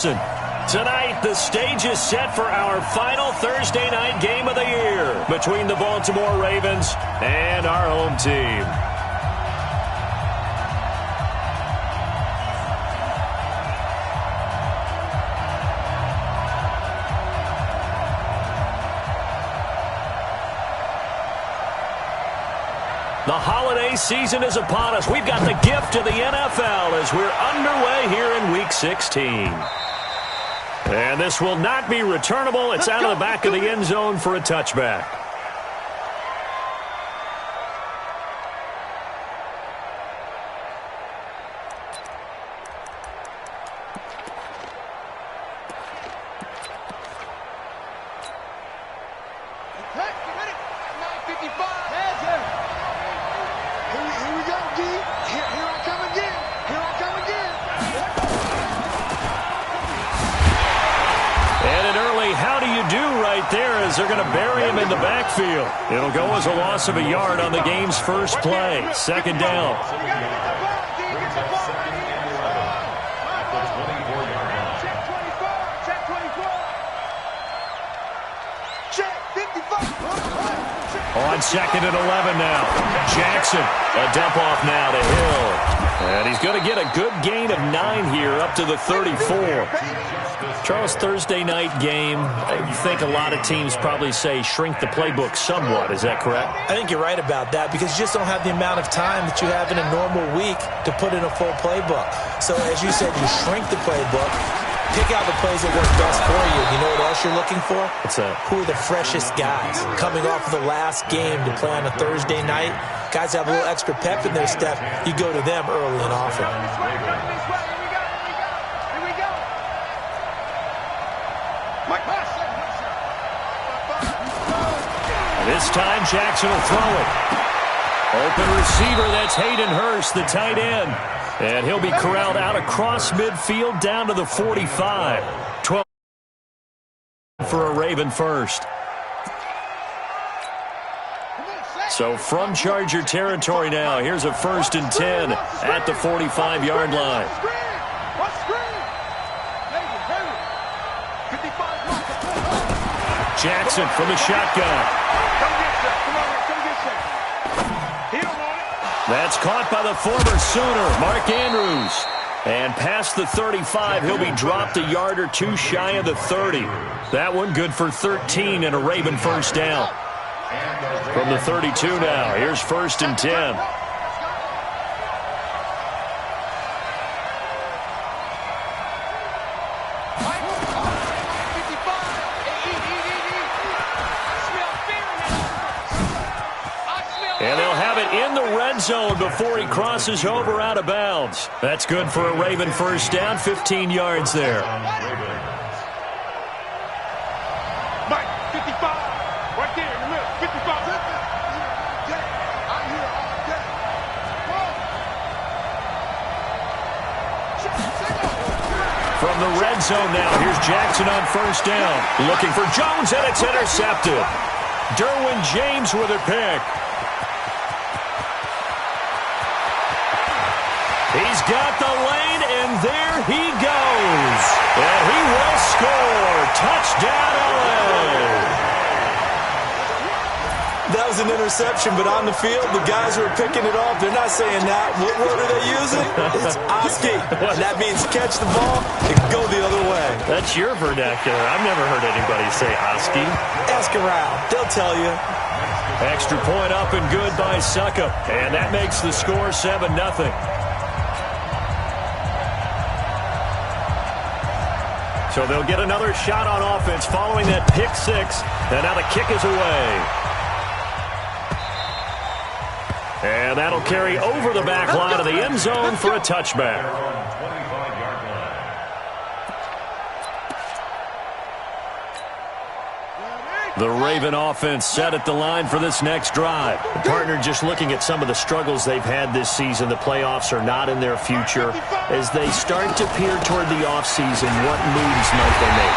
Tonight, the stage is set for our final Thursday night game of the year between the Baltimore Ravens and our home team. The holiday season is upon us. We've got the gift of the NFL as we're underway here in Week 16. And this will not be returnable. It's out of the back of the end zone for a touchback. They're going to bury him in the backfield. It'll go as a loss of a yard on the game's first play. Second down. On second and 11 now. Jackson, a dump off now to Hill. And he's going to get a good gain of 9 here up to the 34. Charles, Thursday night game, I think a lot of teams probably say shrink the playbook somewhat. Is that correct? I think you're right about that because you just don't have the amount of time that you have in a normal week to put in a full playbook. So as you said, you shrink the playbook. Pick out the plays that work best for you. You know what else you're looking for? What's that? Who are the freshest guys coming off of the last game to play on a Thursday night? Guys have a little extra pep in their step. You go to them early and often. This time Jackson will throw it. Open receiver, that's Hayden Hurst, the tight end. And he'll be corralled out across midfield down to the 45. 12 for a Raven first. So from Charger territory now, here's a 1st and 10 at the 45-yard line. Jackson from the shotgun. That's caught by the former Sooner, Mark Andrews. And past the 35, he'll be dropped a yard or two shy of the 30. That one good for 13 and a Raven first down. From the 32 now, here's 1st and 10. And they'll have it in the red zone before he crosses over out of bounds. That's good for a Raven first down, 15 yards there. Mike, 55, right there in the middle, 55. From the red zone now, here's Jackson on first down. Looking for Jones, and it's intercepted. Derwin James with a pick. He's got the lane, and there he goes. And he will score. Touchdown, LA. That was an interception, but on the field, the guys who are picking it off, they're not saying that. What word are they using? It's Oski. That means catch the ball and go the other way. That's your vernacular. I've never heard anybody say Oski. Ask around. They'll tell you. Extra point up and good by Succop. And that makes the score 7-0. So they'll get another shot on offense following that pick six. And now the kick is away. And that'll carry over the back line of the end zone for a touchback. The Raven offense set at the line for this next drive. The partner just looking at some of the struggles they've had this season. The playoffs are not in their future. As they start to peer toward the offseason, what moves might they make?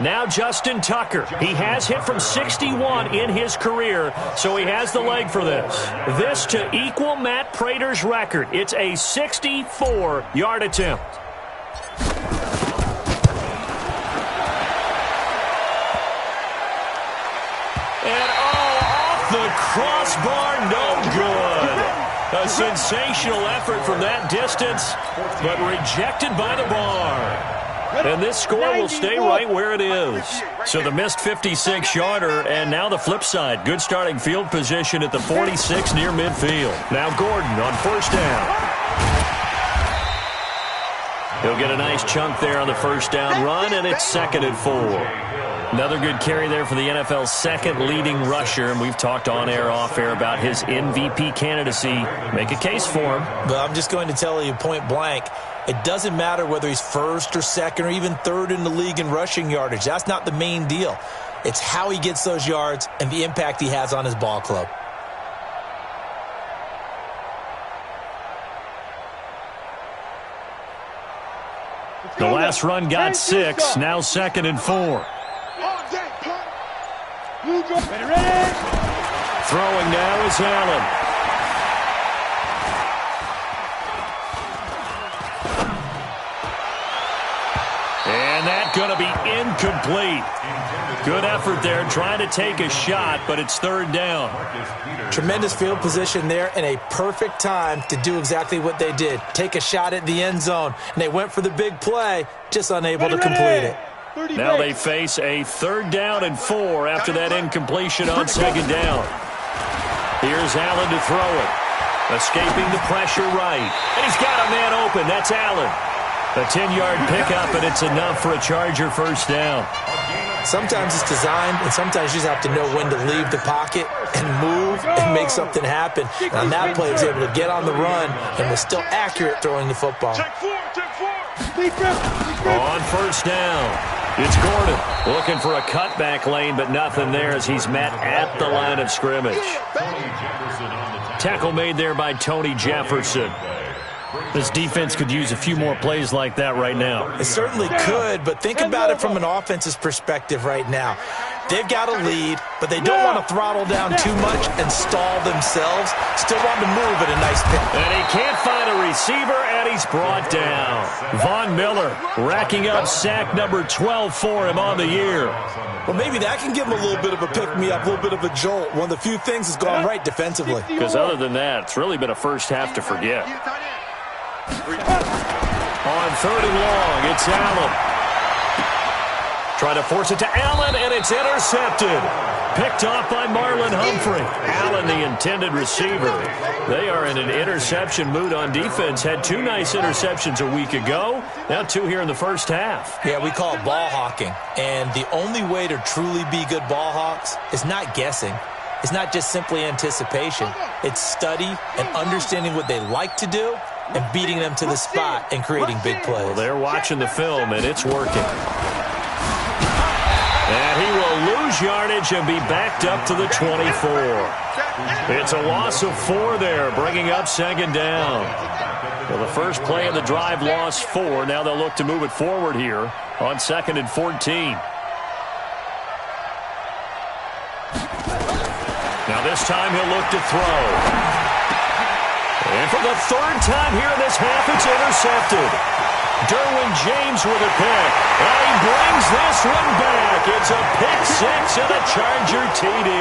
Now Justin Tucker. He has hit from 61 in his career, so he has the leg for this. This to equal Matt Prater's record. It's a 64-yard attempt. And off the crossbar, no good. A sensational effort from that distance, but rejected by the bar. And this score will stay right where it is. So the missed 56-yarder, and now the flip side. Good starting field position at the 46 near midfield. Now Gordon on first down. He'll get a nice chunk there on the first down run, and it's 2nd and 4. Another good carry there for the NFL's second leading rusher, and we've talked on-air, off-air about his MVP candidacy. Make a case for him. But I'm just going to tell you point blank, it doesn't matter whether he's first or second or even third in the league in rushing yardage. That's not the main deal. It's how he gets those yards and the impact he has on his ball club. The last run got 6, now 2nd and 4. Throwing now is Allen. And that's going to be incomplete. Good effort there, trying to take a shot, but it's 3rd down. Tremendous field position there and a perfect time to do exactly what they did. Take a shot at the end zone, and they went for the big play, just unable to complete it. Now they face a 3rd down and 4 after that incompletion on 2nd down. Here's Allen to throw it. Escaping the pressure right. And he's got a man open. That's Allen. A 10-yard pickup, and it's enough for a Charger first down. Sometimes it's designed, and sometimes you just have to know when to leave the pocket and move and make something happen. And on that play, he was able to get on the run and was still accurate throwing the football. On first down, it's Gordon looking for a cutback lane, but nothing there as he's met at the line of scrimmage. Tackle made there by Tony Jefferson. This defense could use a few more plays like that right now. It certainly could, but think about it from an offense's perspective right now. They've got a lead, but they don't want to throttle down too much and stall themselves. Still want to move at a nice pick. And he can't find a receiver, and he's brought down. Von Miller racking up sack number 12 for him on the year. Well, maybe that can give him a little bit of a pick-me-up, a little bit of a jolt. One of the few things that's gone right defensively. Because other than that, it's really been a first half to forget. On 3rd and long, it's Allen. Try to force it to Allen, and it's intercepted. Picked off by Marlon Humphrey. Allen, the intended receiver. They are in an interception mood on defense. Had 2 nice interceptions a week ago. Now 2 here in the first half. Yeah, we call it ball hawking. And the only way to truly be good ball hawks is not guessing. It's not just simply anticipation. It's study and understanding what they like to do and beating them to the spot and creating big plays. Well, they're watching the film, and it's working. And he will lose yardage and be backed up to the 24. It's a loss of 4 there, bringing up 2nd down. Well, the first play of the drive lost 4. Now they'll look to move it forward here on 2nd and 14. Now this time he'll look to throw. And for the 3rd time here in this half, it's intercepted. Derwin James with a pick. And he brings this one back. It's a pick 6 and a Charger TD.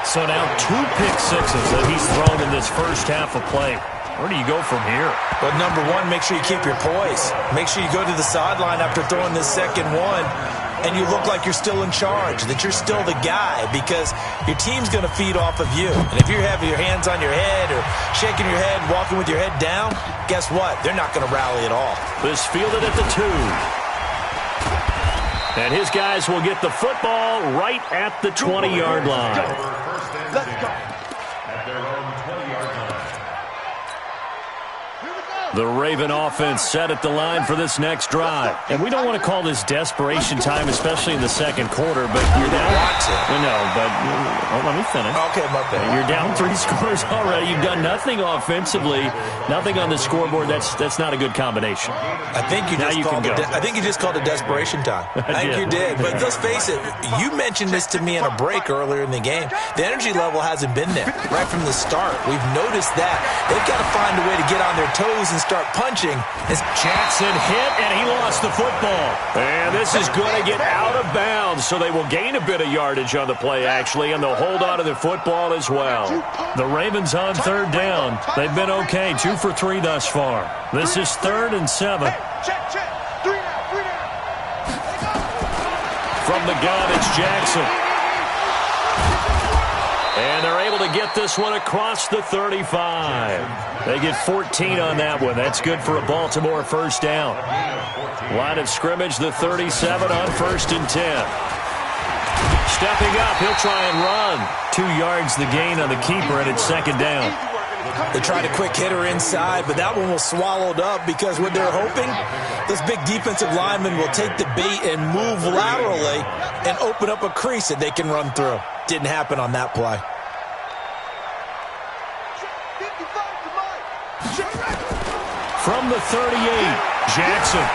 So now 2 pick sixes that he's thrown in this first half of play. Where do you go from here? But number one, make sure you keep your poise. Make sure you go to the sideline after throwing this second one, and you look like you're still in charge, that you're still the guy, because your team's going to feed off of you. And if you're having your hands on your head or shaking your head, walking with your head down, guess what? They're not going to rally at all. This fielded at the 2. And his guys will get the football right at the 20-yard line. Let's go. At their own 20-yard line. The Raven offense set at the line for this next drive. And we don't want to call this desperation time, especially in the second quarter, but you're down. Let me finish. Okay, my bad. You're down 3 scores already. You've done nothing offensively, nothing on the scoreboard. That's not a good combination. I think you just called it desperation time. I think you did. But let's face it, you mentioned this to me in a break earlier in the game. The energy level hasn't been there right from the start. We've noticed that. They've got to find a way to get on their toes and start punching. Jackson hit, and he lost the football. And this is going to get out of bounds, so they will gain a bit of yardage on the play, actually, and they'll hold on to the football as well. The Ravens on third down. They've been okay, 2 for 3 thus far. This is 3rd and 7. Check. 3 down. From the gun, it's Jackson. And they're able to get this one across the 35. They get 14 on that one. That's good for a Baltimore first down. Line of scrimmage, the 37 on 1st and 10. Stepping up, he'll try and run. 2 yards the gain on the keeper, and it's 2nd down. They tried a quick hitter inside, but that one was swallowed up because what they're hoping, this big defensive lineman will take the bait and move laterally and open up a crease that they can run through. Didn't happen on that play. From the 38, Jackson.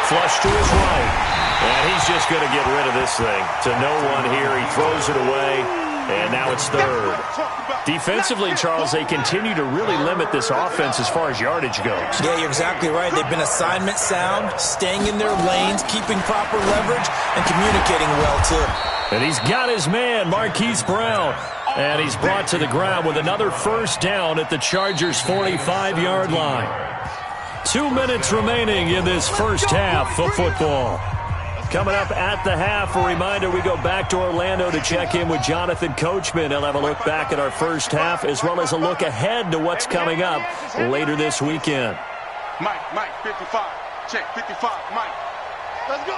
Flush to his right. And he's just going to get rid of this thing. To no one here. He throws it away. And now it's 3rd. Defensively, Charles, they continue to really limit this offense as far as yardage goes. Yeah, you're exactly right. They've been assignment sound, staying in their lanes, keeping proper leverage, and communicating well, too. And he's got his man, Marquise Brown. And he's brought to the ground with another first down at the Chargers' 45-yard line. 2 minutes remaining in this first half of football. Coming up at the half, a reminder, we go back to Orlando to check in with Jonathan Coachman. He'll have a look back at our first half as well as a look ahead to what's coming up later this weekend. Mike, 55. Check, 55, Mike. Let's go.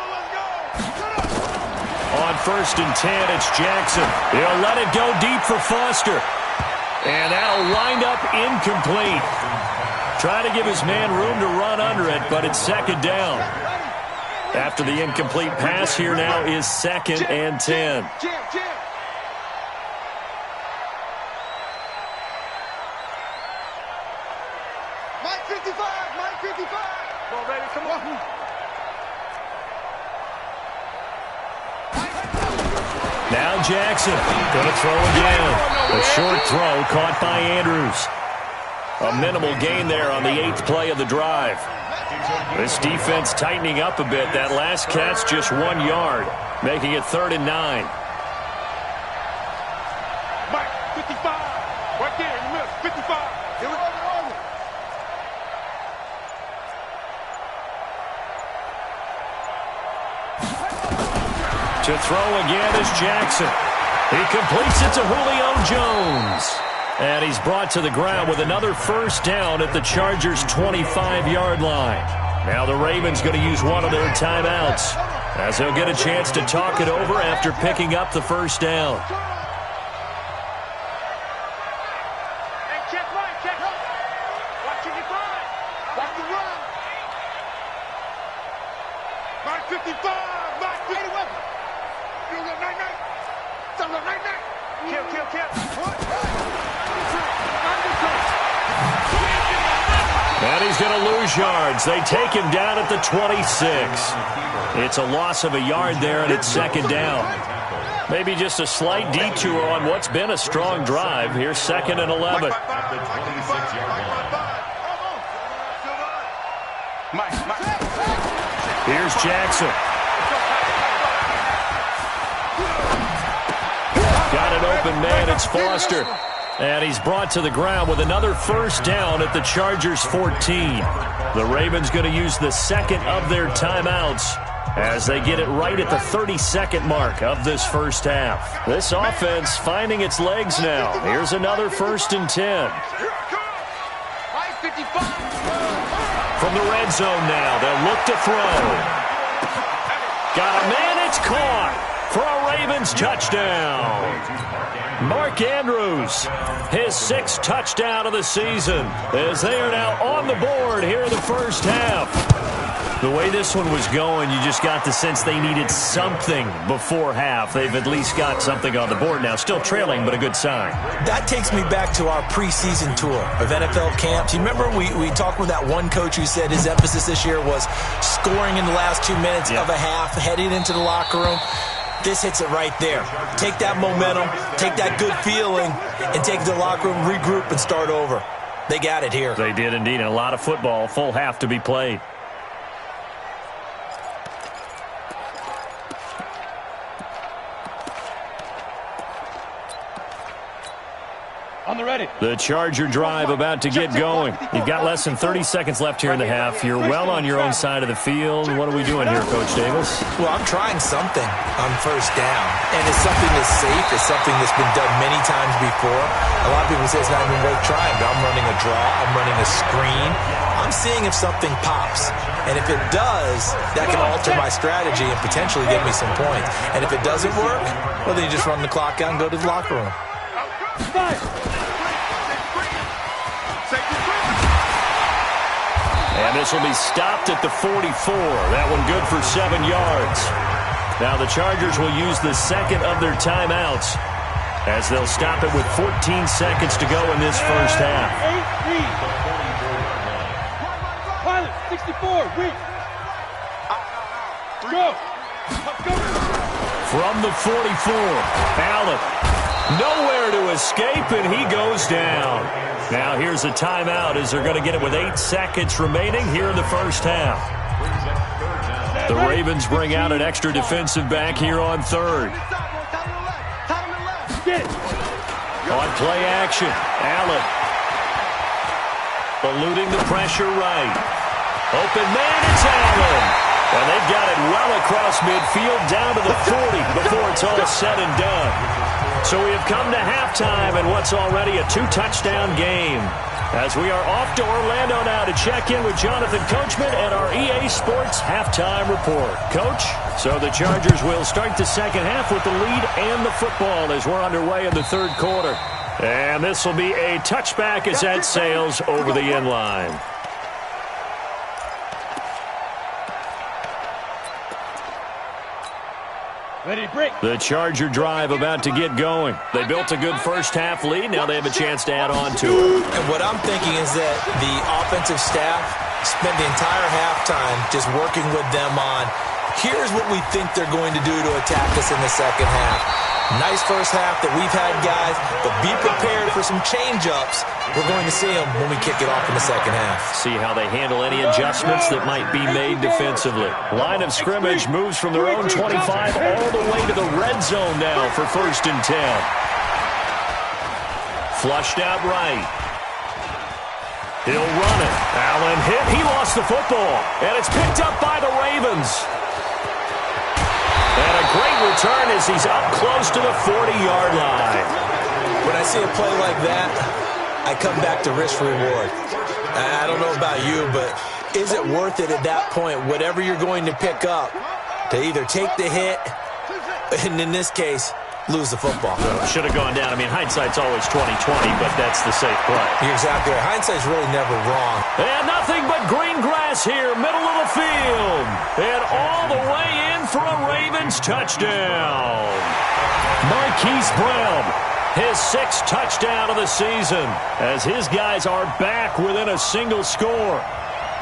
On 1st and 10, it's Jackson. He'll let it go deep for Foster. And that'll wind up incomplete. Trying to give his man room to run under it, but it's 2nd down. After the incomplete pass, here now is 2nd and 10. Mike 55. Come on, baby, come on. Now Jackson going to throw again. A short throw caught by Andrews. A minimal gain there on the 8th play of the drive. This defense tightening up a bit. That last catch just 1 yard, making it 3rd and 9. Mike, 55. Right there in the middle, 55. Here we go. To throw again is Jackson. He completes it to Julio Jones. And he's brought to the ground with another first down at the Chargers' 25-yard line. Now the Ravens going to use one of their timeouts as they'll get a chance to talk it over after picking up the first down. Hey, check. Watch your line. Watch the run. Mike 55. Mike 51. You got night. Kill. And he's going to lose yards. They take him down at the 26. It's a loss of a yard there, and it's 2nd down. Maybe just a slight detour on what's been a strong drive. Here's 2nd and 11. Here's Jackson. Got an open man. It's Foster. And he's brought to the ground with another first down at the Chargers' 14. The Ravens going to use the 2nd of their timeouts as they get it right at the 32nd mark of this first half. This offense finding its legs now. Here's another 1st and 10. From the red zone now, they'll look to throw. Got a man, it's caught. for a Ravens touchdown. Mark Andrews, his 6th touchdown of the season, as they are now on the board here in the first half. The way this one was going, you just got the sense they needed something before half. They've at least got something on the board now. Still trailing, but a good sign. That takes me back to our preseason tour of NFL camps. You remember we talked with that one coach who said his emphasis this year was scoring in the last 2 minutes of a half, heading into the locker room. This hits it right there. Take that momentum, take that good feeling, and take the locker room, regroup, and start over. They got it here. They did indeed, and a lot of football, full half to be played. On the ready. The Charger drive about to get going. You've got less than 30 seconds left here in the half. You're well on your own side of the field. What are we doing here, Coach Davis? Well, I'm trying something on first down, and it's something that's safe. It's something that's been done many times before. A lot of people say it's not even worth trying, but I'm running a draw. I'm running a screen. I'm seeing if something pops, and if it does, that can alter my strategy and potentially get me some points. And if it doesn't work, well, then you just run the clock out and go to the locker room. And this will be stopped at the 44. That one good for 7 yards. Now the Chargers will use the second of their timeouts as they'll stop it with 14 seconds to go in this first half. Pilot, 64, weak. Go. From the 44, Allen. Nowhere to escape, and he goes down. Now here's a timeout as they're going to get it with 8 seconds remaining here in the first half. The Ravens bring out an extra defensive back here on third. On play action, Allen. Eluding the pressure right. Open man, it's Allen. And they've got it well across midfield down to the 40 before it's all said and done. So we have come to halftime in what's already a 2-touchdown game. As we are off to Orlando now to check in with Jonathan Coachman and our EA Sports Halftime Report. Coach, so the Chargers will start the second half with the lead and the football as we're underway in the third quarter. And this will be a touchback as that sails over the end line. Ready, break. The Charger drive about to get going. They built a good first half lead. Now they have a chance to add on to it. And what I'm thinking is that the offensive staff spent the entire halftime just working with them on, here's what we think they're going to do to attack us in the second half. Nice first half that we've had, guys, but be prepared for some change-ups. We're going to see them when we kick it off in the second half. See how they handle any adjustments that might be made defensively. Line of scrimmage moves from their own 25 all the way to the red zone now for 1st and 10. Flushed out right. He'll run it. Allen hit. He lost the football. And it's picked up by the Ravens. And a great return as he's up close to the 40-yard line. When I see a play like that, I come back to risk-reward. I don't know about you, but is it worth it at that point, whatever you're going to pick up, to either take the hit, and in this case, lose the football? Should have gone down. I mean, hindsight's always 20/20, but that's the safe play. You're exactly right. Hindsight's really never wrong. And nothing but green grass here, middle of the field. And all the way in for a Ravens touchdown. Marquise Brown, his 6th touchdown of the season, as his guys are back within a single score.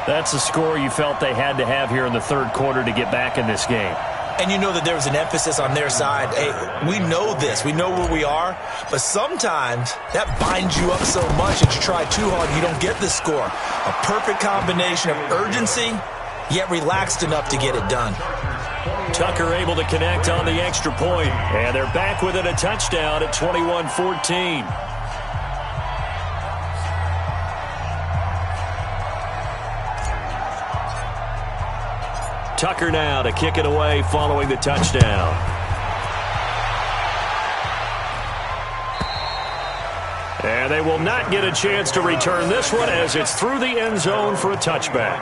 That's a score you felt they had to have here in the third quarter to get back in this game. And you know that there was an emphasis on their side. Hey, we know this. We know where we are. But sometimes that binds you up so much that you try too hard, you don't get the score. A perfect combination of urgency, yet relaxed enough to get it done. Tucker able to connect on the extra point. And they're back within a touchdown at 21-14. Tucker now to kick it away following the touchdown. And they will not get a chance to return this one as it's through the end zone for a touchback.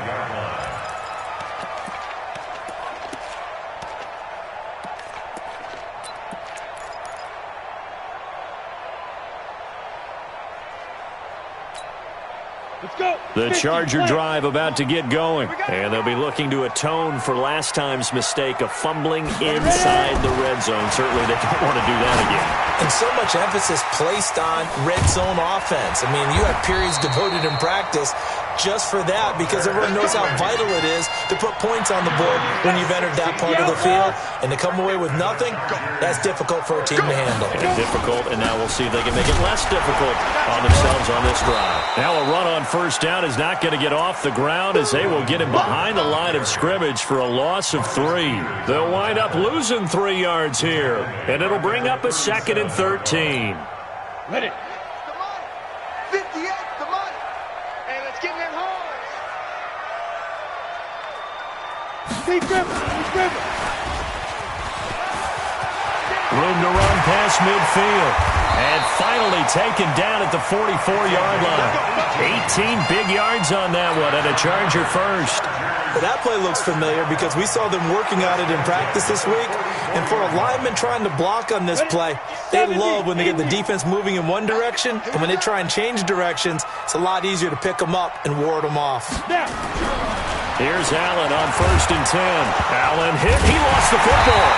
Let's go. The Charger drive about to get going. And they'll be looking to atone for last time's mistake of fumbling inside the red zone. Certainly they don't want to do that again. And so much emphasis placed on red zone offense. I mean, you have periods devoted in practice just for that because everyone knows how vital it is to put points on the board when you've entered that part of the field. And to come away with nothing, that's difficult for a team to handle. And difficult, and now we'll see if they can make it less difficult on themselves on this drive. Now a run on first down is not going to get off the ground as they will get him behind the line of scrimmage for a loss of 3. They'll wind up losing 3 yards here, and it'll bring up a 2nd and 13. Let it. 58, the money. Hey, let's get that hard. Keep dribbling. Room to run past midfield. And finally taken down at the 44-yard line. 18 big yards on that one, and a Charger first. Well, that play looks familiar because we saw them working on it in practice this week. And for a lineman trying to block on this play, they love when they get the defense moving in one direction. And when they try and change directions, it's a lot easier to pick them up and ward them off. Here's Allen on 1st and 10. Allen hit. He lost the football.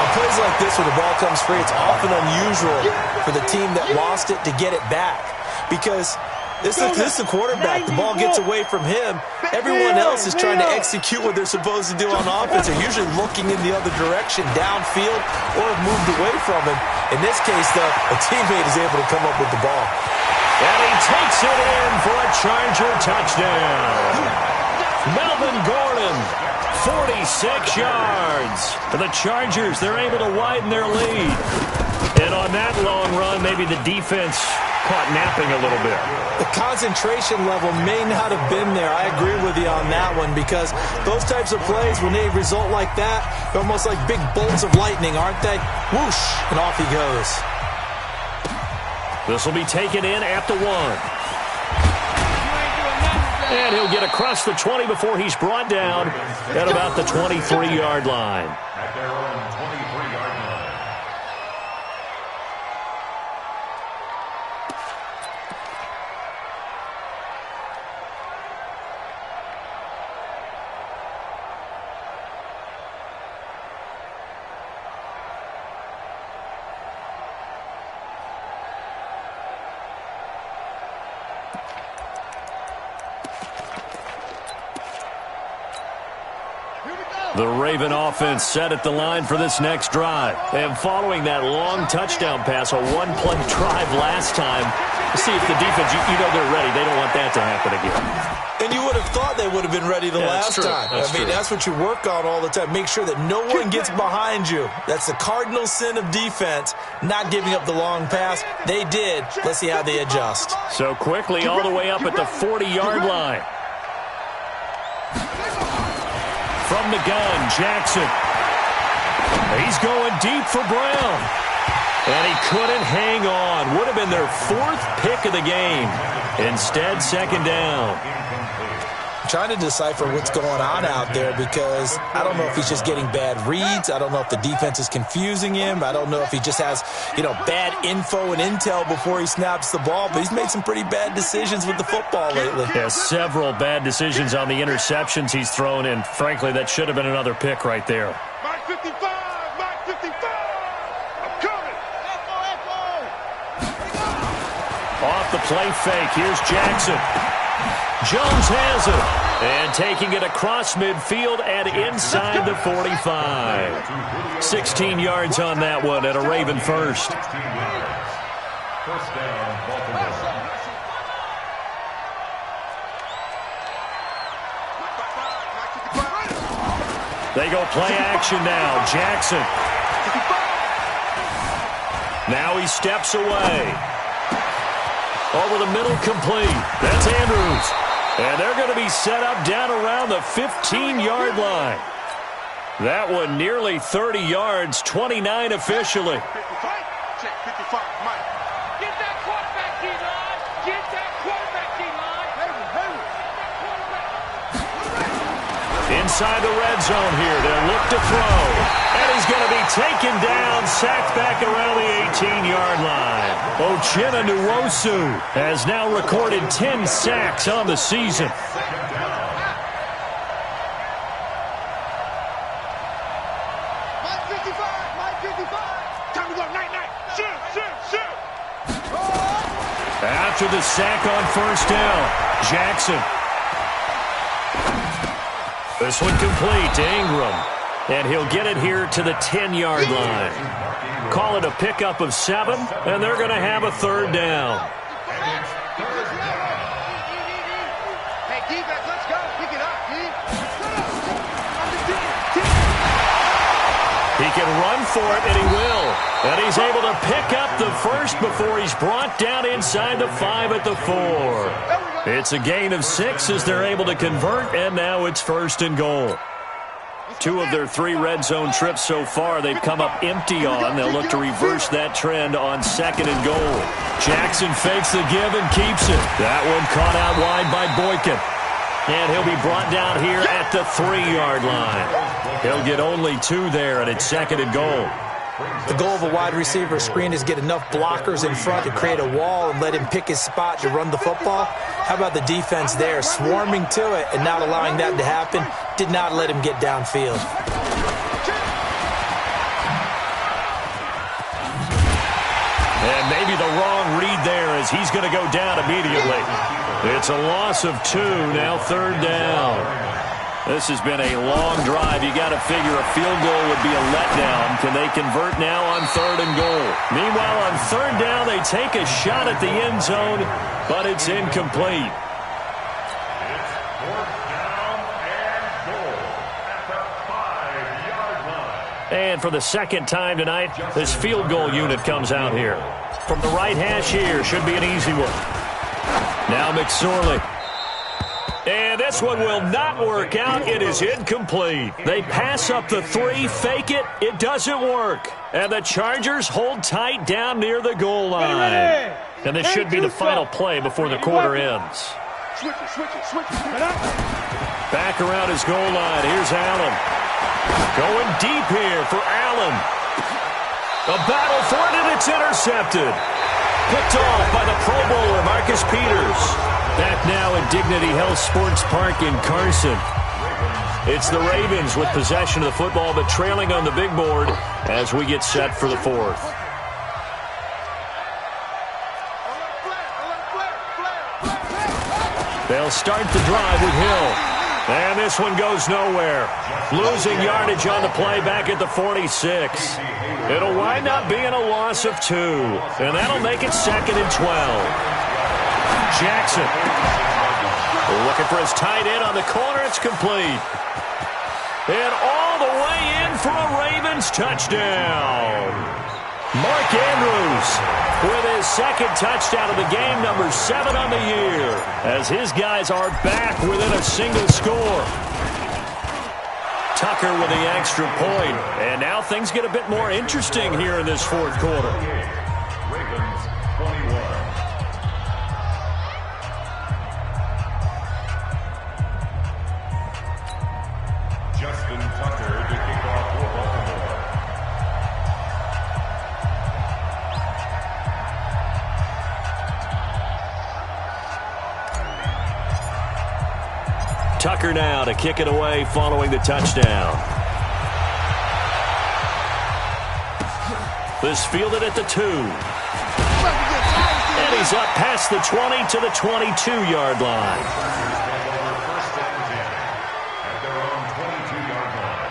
On plays like this where the ball comes free, it's often unusual for the team that lost it to get it back. Because this is the quarterback. The ball gets away from him. Everyone else is trying to execute what they're supposed to do on offense. They're usually looking in the other direction, downfield, or have moved away from him. In this case, though, a teammate is able to come up with the ball. And he takes it in for a Charger touchdown. Melvin Gordon, 46 yards. For the Chargers, they're able to widen their lead. And on that long run, maybe the defense caught napping a little bit. The concentration level may not have been there. I agree with you on that one because those types of plays, when they result like that, they're almost like big bolts of lightning, aren't they? Whoosh, and off he goes. This will be taken in at the 1. And he'll get across the 20 before he's brought down at about the 23-yard line. At their own 23-yard line. The Raven offense set at the line for this next drive. And following that long touchdown pass, a one-play drive last time, see if the defense, you know they're ready. They don't want that to happen again. And you would have thought they would have been ready the last time. That's what you work on all the time. Make sure that no one gets behind you. That's the cardinal sin of defense, not giving up the long pass. They did. Let's see how they adjust. So quickly all the way up at the 40-yard line. From the gun, Jackson. He's going deep for Brown. And he couldn't hang on. Would have been their 4th pick of the game. Instead, 2nd down. I'm trying to decipher what's going on out there because I don't know if he's just getting bad reads. I don't know if the defense is confusing him. I don't know if he just has, bad info and intel before he snaps the ball. But he's made some pretty bad decisions with the football lately. Yeah, several bad decisions on the interceptions he's thrown, and frankly, that should have been another pick right there. Mike 55, Mike 55. I'm coming. Off the play fake, here's Jackson. Jones has it. And taking it across midfield and inside the 45. 16 yards on that one at a Raven first. 16 yards. First down, Baltimore. They go play action now. Jackson. Now he steps away. Over the middle, complete. That's Andrews. And they're going to be set up down around the 15-yard line. That one nearly 30 yards, 29 officially. 55, check 55, Mike. Get that quarterback, D-line. Get that quarterback, D-line. Inside the red zone here. They'll look to throw. And he's going to be taken down, sacked back around the 18-yard line. Uchenna Nwosu has now recorded 10 sacks on the season. After the sack on first down, Jackson. This one complete to Ingram. And he'll get it here to the 10-yard line. Call it a pickup of 7, and they're going to have a third down. Hey, defense, let's go. Pick it up, He can run for it, and he will. And he's able to pick up the first before he's brought down inside the 5 at the 4. It's a gain of 6 as they're able to convert, and now it's 1st and goal. 2 of their 3 red zone trips so far they've come up empty on. They'll look to reverse that trend on 2nd and goal. Jackson fakes the give and keeps it. That one caught out wide by Boykin. And he'll be brought down here at the 3-yard line. He'll get only 2 there, and it's 2nd and goal. The goal of a wide receiver screen is get enough blockers in front to create a wall and let him pick his spot to run the football. How about the defense there, swarming to it and not allowing that to happen? Did not let him get downfield. And maybe the wrong read there as he's going to go down immediately. It's a loss of 2, now 3rd down. This has been a long drive. You got to figure a field goal would be a letdown. Can they convert now on 3rd and goal? Meanwhile, on 3rd down, they take a shot at the end zone, but it's incomplete. It's 4th down and goal at the 5-yard line. And for the second time tonight, this field goal unit comes out here. From the right hash here, should be an easy one. Now McSorley. And this one will not work out. It is incomplete. They pass up the 3, fake it. It doesn't work. And the Chargers hold tight down near the goal line. And this should be the final play before the quarter ends. Switch it. Back around his goal line. Here's Allen. Going deep here for Allen. A battle for it, and it's intercepted. Picked off by the Pro Bowler, Marcus Peters. Back now at Dignity Health Sports Park in Carson. It's the Ravens with possession of the football, but trailing on the big board as we get set for the 4th. They'll start the drive with Hill. And this one goes nowhere. Losing yardage on the play back at the 46. It'll wind up being a loss of 2. And that'll make it 2nd and 12. Jackson. Looking for his tight end on the corner. It's complete. And all the way in for a Ravens touchdown. Mark Andrews with his 2nd touchdown of the game, number 7 on the year, as his guys are back within a single score. Tucker with the extra point. And now things get a bit more interesting here in this 4th quarter. Ravens 21. Justin Tucker to kick off for Baltimore. Tucker now to kick it away following the touchdown. This fielded at the 2. And he's up past the 20 to the 22-yard line. First and 10 at their own 22-yard line.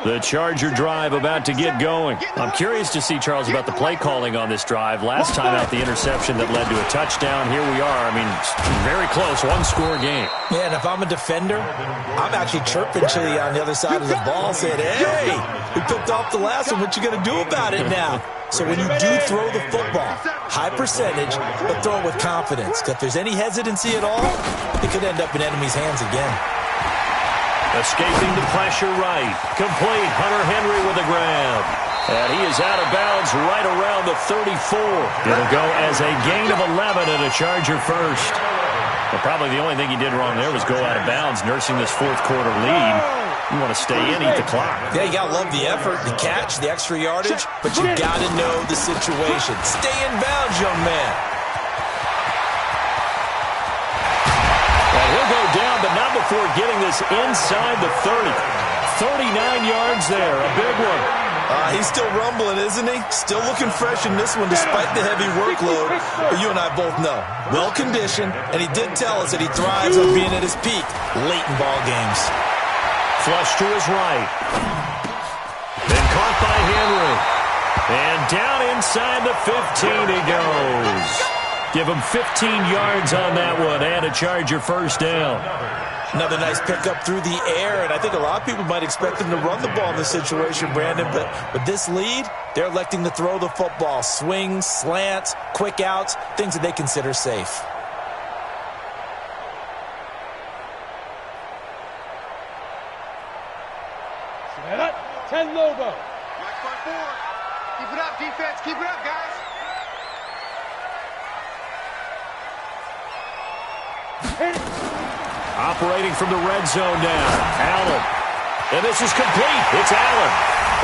The Charger drive about to get going. I'm curious to see, Charles, about the play calling on this drive. Last time out, the interception that led to a touchdown. Here we are. I mean, very close, one-score game. Yeah, and if I'm a defender, I'm actually chirping Chili on the other side of the ball, saying, hey, we picked off the last one. What you going to do about it now? So when you do throw the football, high percentage, but throw it with confidence. Because if there's any hesitancy at all, it could end up in enemy's hands again. Escaping the pressure right. Complete. Hunter Henry with a grab. And he is out of bounds right around the 34. It'll go as a gain of 11 and a Charger first. But probably the only thing he did wrong there was go out of bounds, nursing this fourth quarter lead. You want to stay in, eat the clock. Yeah, you got to love the effort, the catch, the extra yardage, but you got to know the situation. Stay in bounds, young man. And he'll go down, but not before getting this inside the 30. 39 yards there, a big one. He's still rumbling, isn't he? Still looking fresh in this one despite the heavy workload. But you and I both know, well-conditioned, and he did tell us that he thrives on being at his peak late in ball games. Flush to his right. Then caught by Henry. And down inside the 15 he goes. Give him 15 yards on that one and a Charger first down. Another nice pickup through the air, and I think a lot of people might expect them to run the ball in this situation, Brandon, but with this lead, they're electing to throw the football. Swings, slants, quick outs, things that they consider safe. Set up, 10 Lobo. Black front four. Keep it up, defense. Keep it up, guys. Hit it. Operating from the red zone now. Allen. And this is complete. It's Allen.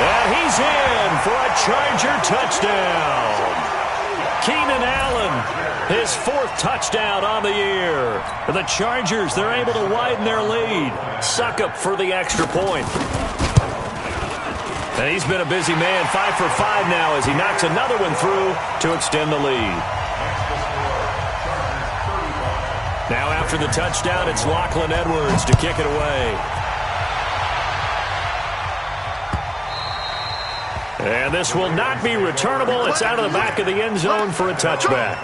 And he's in for a Charger touchdown. Keenan Allen, his fourth touchdown on the year. For the Chargers, they're able to widen their lead. Succop for the extra point. And he's been a busy man, 5 for 5 now as he knocks another one through to extend the lead. Now after the touchdown, it's Lachlan Edwards to kick it away. And this will not be returnable. It's out of the back of the end zone for a touchback.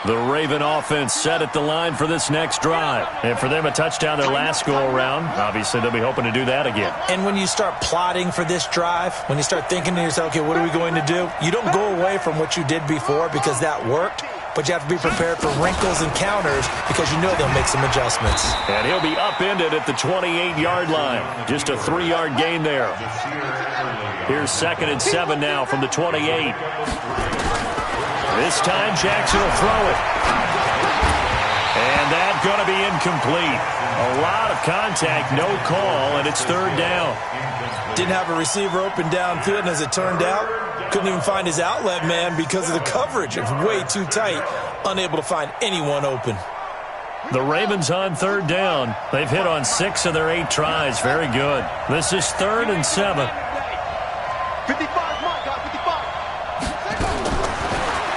The Raven offense set at the line for this next drive. And for them, a touchdown their last go-around. Obviously, they'll be hoping to do that again. And when you start plotting for this drive, when you start thinking to yourself, okay, what are we going to do? You don't go away from what you did before because that worked. But you have to be prepared for wrinkles and counters because you know they'll make some adjustments. And he'll be upended at the 28-yard line. Just a 3-yard gain there. Here's 2nd and 7 now from the 28. This time Jackson will throw it. And that's going to be incomplete. A lot of contact, no call, and it's 3rd down. Didn't have a receiver open downfield, and as it turned out, couldn't even find his outlet man because of the coverage. It was way too tight, unable to find anyone open. The Ravens on 3rd down. They've hit on 6 of their 8 tries. Very good. This is 3rd and 7. 55, Mike, 55.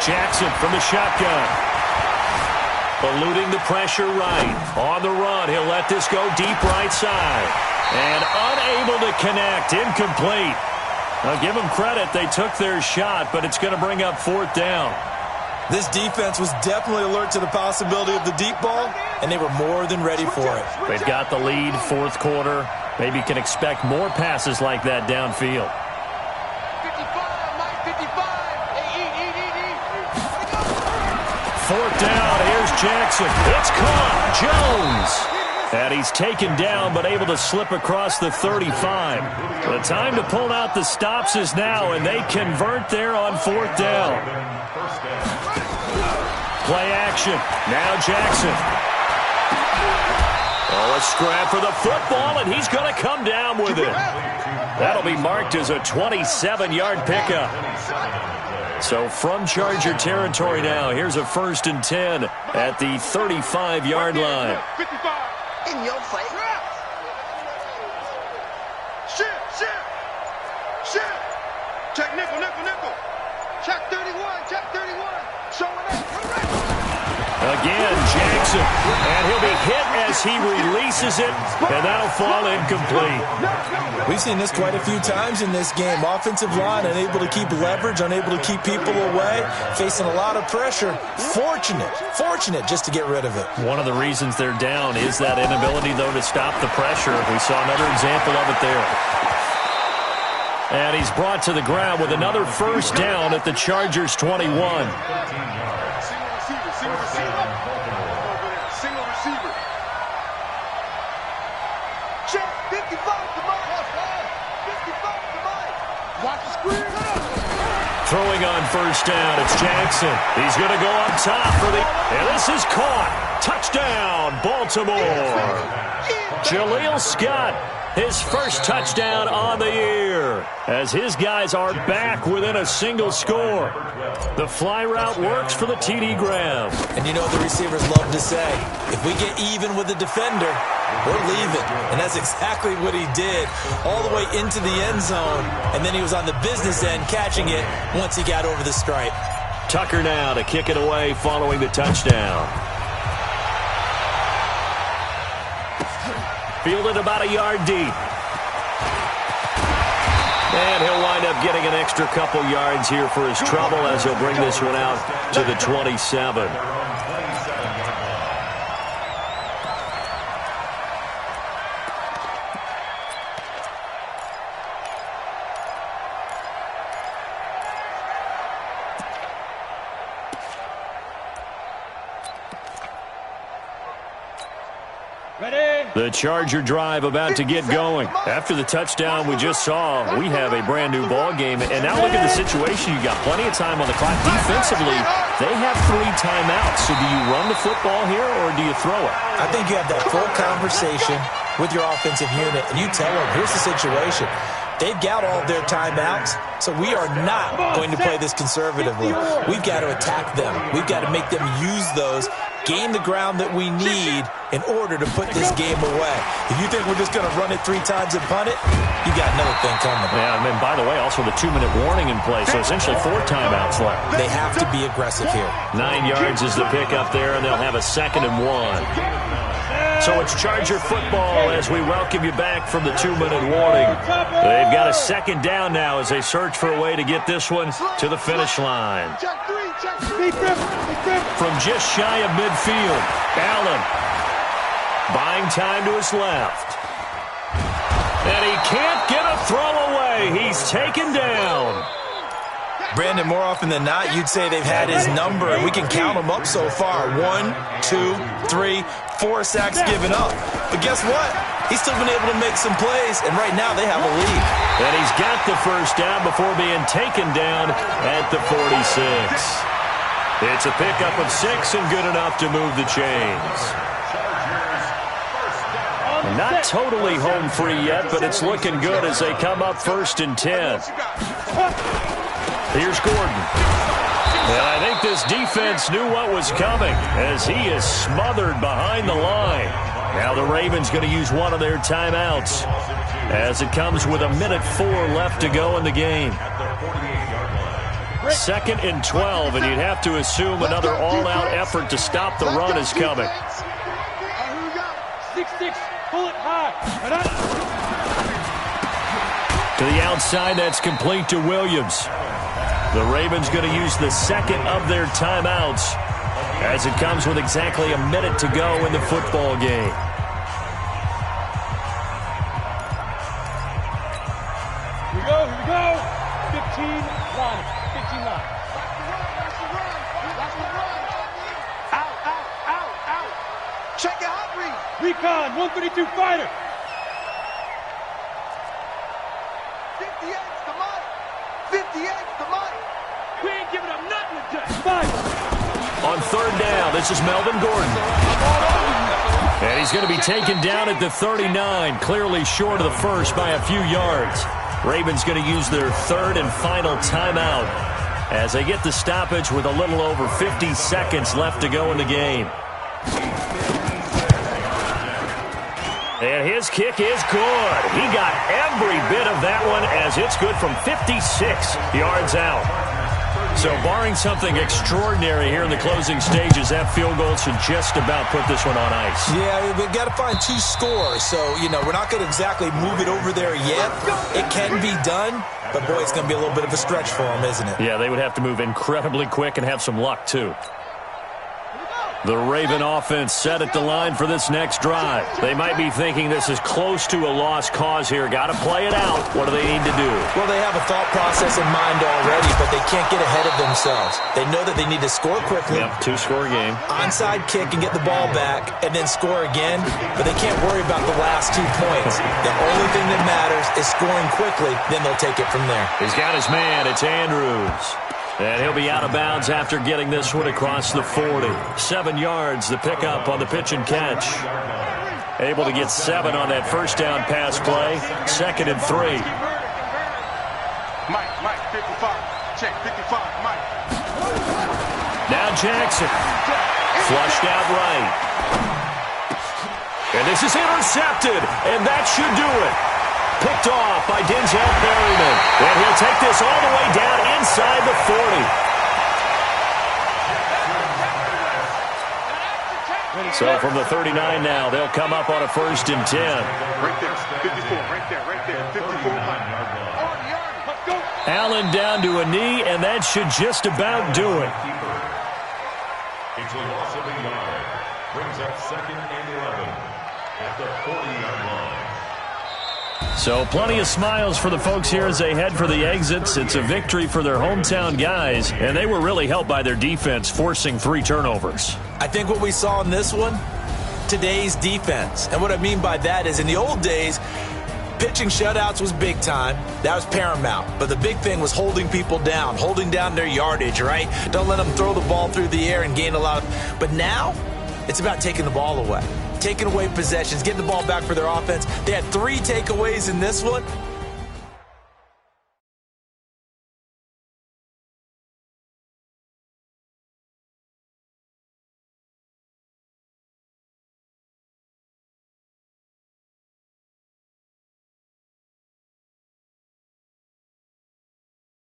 Jackson from the shotgun. Eluding the pressure right. On the run, he'll let this go deep right side. And unable to connect. Incomplete. I'll give them credit. They took their shot, but it's going to bring up 4th down. This defense was definitely alert to the possibility of the deep ball, and they were more than ready for it. They've got the lead, 4th quarter. Maybe can expect more passes like that downfield. 55, Mike, 55. 4th down. Here's Jackson. It's caught. Jones. And he's taken down but able to slip across the 35. The time to pull out the stops is now, and they convert there on 4th down. Play action. Now Jackson. Oh, a scrap for the football, and he's going to come down with it. That'll be marked as a 27-yard pickup. So from Charger territory now, here's a 1st and 10 at the 35-yard line. 55. In your face. Shift. Check nickel. Check 31. Showing up. Again, Jackson. And he'll be hit as he releases it, and that'll fall incomplete. We've seen this quite a few times in this game. Offensive line unable to keep leverage, unable to keep people away, facing a lot of pressure. Fortunate just to get rid of it. One of the reasons they're down is that inability, though, to stop the pressure. We saw another example of it there. And he's brought to the ground with another 1st down at the Chargers' 21. Single receiver. Check 55. Come on. Watch the screen. Throwing on first down, it's Jackson. He's going to go up top for the... And this is caught. Touchdown, Baltimore. Jaleel Scott, his first touchdown on the year, as his guys are back within a single score. The fly route works for the TD grab. And you know the receivers love to say, if we get even with the defender, we're leaving. And that's exactly what he did, all the way into the end zone. And then he was on the business end catching it once he got over the stripe. Tucker now to kick it away following the touchdown. Fielded about a yard deep. And he'll wind up getting an extra couple yards here for his trouble as he'll bring this one out to the 27. The Charger drive about to get going. After the touchdown we just saw, we have a brand new ball game. And now look at the situation. You got plenty of time on the clock. Defensively, they have 3 timeouts. So do you run the football here or do you throw it? I think you have that full conversation with your offensive unit, and you tell them, here's the situation. They've got all of their timeouts, so we are not going to play this conservatively. We've got to attack them. We've got to make them use those, gain the ground that we need in order to put this game away. If you think we're just going to run it 3 times and punt it, you got another thing coming. Yeah, and then, by the way, also the 2-minute warning in place, so essentially 4 timeouts left. They have to be aggressive here. 9 yards is the pickup there, and they'll have a 2nd and 1. So it's Charger football as we welcome you back from the 2-minute warning. They've got a 2nd down now as they search for a way to get this one to the finish line. From just shy of midfield, Allen buying time to his left. And he can't get a throw away. He's taken down. Brandon, more often than not, you'd say they've had his number, and we can count them up so far. 1, 2, 3, 4 sacks given up. But guess what? He's still been able to make some plays, and right now they have a lead. And he's got the first down before being taken down at the 46. It's a pickup of 6 and good enough to move the chains. Not totally home free yet, but it's looking good as they come up 1st and 10. Here's Gordon. And I think this defense knew what was coming as he is smothered behind the line. Now the Ravens going to use one of their timeouts as it comes with 1:04 left to go in the game. 2nd and 12, and you'd have to assume another all-out effort to stop the run is coming. 6-6, pull it high. To the outside, that's complete to Williams. The Ravens going to use the 2nd of their timeouts as it comes with exactly a minute to go in the football game. Here we go. 15 line. 15 line. Out. Check it out, read. Recon, 132 fighter. 58's the Mike. 58's the Mike. We ain't giving up nothing today. 5. On 3rd down, this is Melvin Gordon. And he's going to be taken down at the 39, clearly short of the first by a few yards. Ravens going to use their 3rd and final timeout as they get the stoppage with a little over 50 seconds left to go in the game. And his kick is good. He got every bit of that one as it's good from 56 yards out. So barring something extraordinary here in the closing stages, that field goal should just about put this one on ice. Yeah, we've got to find 2 scores. So, we're not going to exactly move it over there yet. It can be done, but boy, it's going to be a little bit of a stretch for them, isn't it? Yeah, they would have to move incredibly quick and have some luck, too. The Raven offense set at the line for this next drive. They might be thinking this is close to a lost cause here. Got to play it out. What do they need to do? Well, they have a thought process in mind already, but they can't get ahead of themselves. They know that they need to score quickly. Yep, two-score game. Onside kick and get the ball back and then score again, but they can't worry about the last 2 points. The only thing that matters is scoring quickly, then they'll take it from there. He's got his man. It's Andrews. And he'll be out of bounds after getting this one across the 40. 7 yards, the pickup on the pitch and catch. Able to get 7 on that first down pass play. 2nd and 3. Mike, 55. Check, 55, Mike. Now Jackson. Flushed out right. And this is intercepted. And that should do it. Picked off by Denzel Perryman. And he'll take this all the way down inside the 40. So from the 39 now, they'll come up on a 1st and 10. Right there, 54, right there, 54, Mike. Let's go. Allen down to a knee, and that should just about do it. It's a loss of a yard. Brings up 2nd and 11 at the 40-yard line. So plenty of smiles for the folks here as they head for the exits. It's a victory for their hometown guys, and they were really helped by their defense, forcing 3 turnovers. I think what we saw in this one, today's defense. And what I mean by that is in the old days, pitching shutouts was big time. That was paramount. But the big thing was holding people down, holding down their yardage, right? Don't let them throw the ball through the air and gain a lot of... But now, it's about taking the ball away. Taking away possessions, getting the ball back for their offense. They had 3 takeaways in this one.